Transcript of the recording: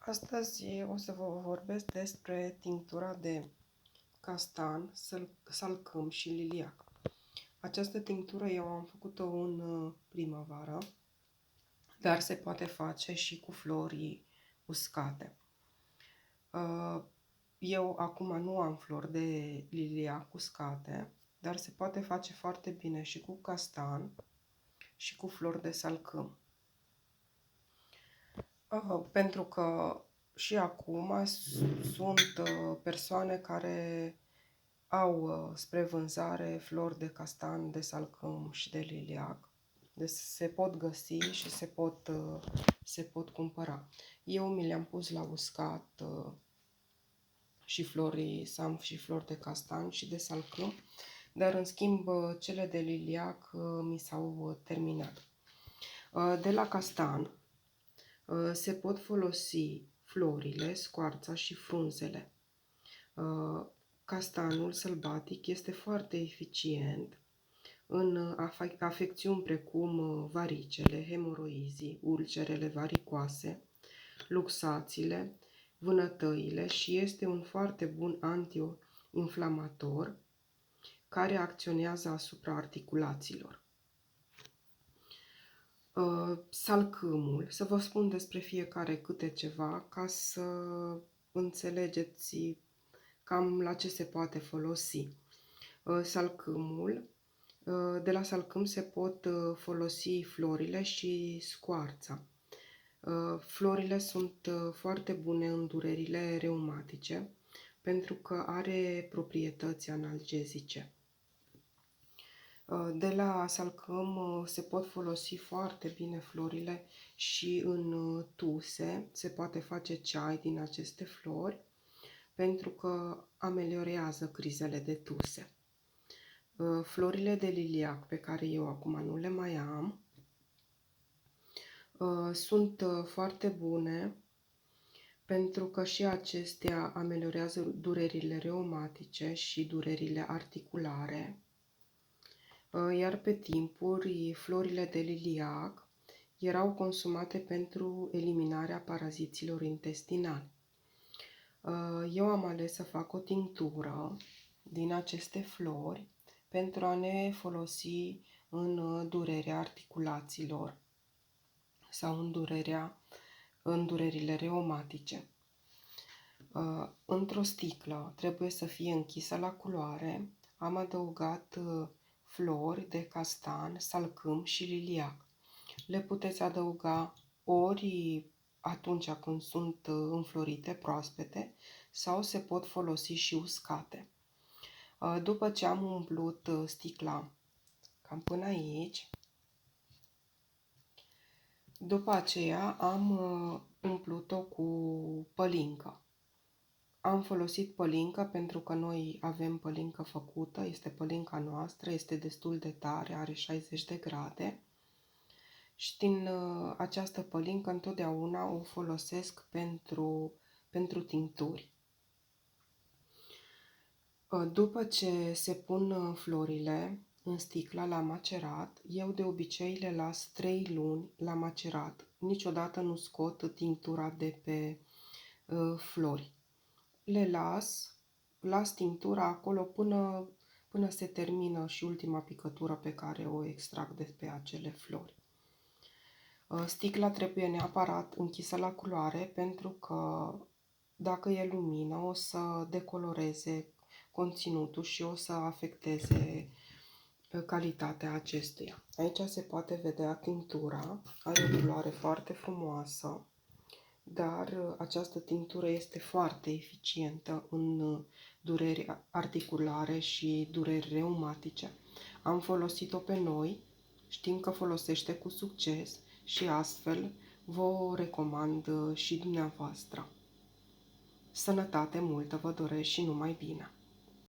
Astăzi o să vă vorbesc despre tinctura de castan, salcâm și liliac. Această tinctură eu am făcut-o în primăvară, dar se poate face și cu flori uscate. Eu acum nu am flori de liliac uscate, dar se poate face foarte bine și cu castan și cu flori de salcâm. Pentru că și acum sunt persoane care au spre vânzare flori de castan, de salcâm și de liliac. Deci se pot găsi și se pot cumpăra. Eu mi le-am pus la uscat și să am și flori de castan și de salcâm, dar în schimb cele de liliac mi s-au terminat. De la castan se pot folosi florile, scoarța și frunzele. Castanul sălbatic este foarte eficient în afecțiuni precum varicele, hemoroizii, ulcerele varicoase, luxațiile, vânătăile și este un foarte bun anti-inflamator care acționează asupra articulațiilor. Salcâmul, să vă spun despre fiecare câte ceva ca să înțelegeți cam la ce se poate folosi. Salcâmul, de la salcâm se pot folosi florile și scoarța. Florile sunt foarte bune în durerile reumatice pentru că are proprietăți analgezice. De la salcâm se pot folosi foarte bine florile și în tuse. Se poate face ceai din aceste flori pentru că ameliorează crizele de tuse. Florile de liliac, pe care eu acum nu le mai am, sunt foarte bune pentru că și acestea ameliorează durerile reumatice și durerile articulare. Iar pe timpuri, florile de liliac erau consumate pentru eliminarea paraziților intestinali. Eu am ales să fac o tinctură din aceste flori pentru a ne folosi în durerea articulațiilor sau în durerile reumatice. Într-o sticlă trebuie să fie închisă la culoare. Am adăugat flori de castan, salcâm și liliac. Le puteți adăuga ori atunci când sunt înflorite, proaspete, sau se pot folosi și uscate. După ce am umplut sticla cam până aici, după aceea am umplut-o cu pălincă. Am folosit pălincă pentru că noi avem pălincă făcută, este pălinca noastră, este destul de tare, are 60 de grade. Și din această pălincă întotdeauna o folosesc pentru tincturi. După ce se pun florile în sticla la macerat, eu de obicei le las 3 luni la macerat. Niciodată nu scot tinctura de pe flori. Le las tinctura acolo până se termină și ultima picătură pe care o extrag de pe acele flori. Sticla trebuie neapărat închisă la culoare pentru că dacă e lumină o să decoloreze conținutul și o să afecteze calitatea acestuia. Aici se poate vedea tinctura, are o culoare foarte frumoasă, dar această tinctură este foarte eficientă în dureri articulare și dureri reumatice. Am folosit-o pe noi, știm că folosește cu succes și astfel vă o recomand și dumneavoastră. Sănătate multă vă doresc și numai bine!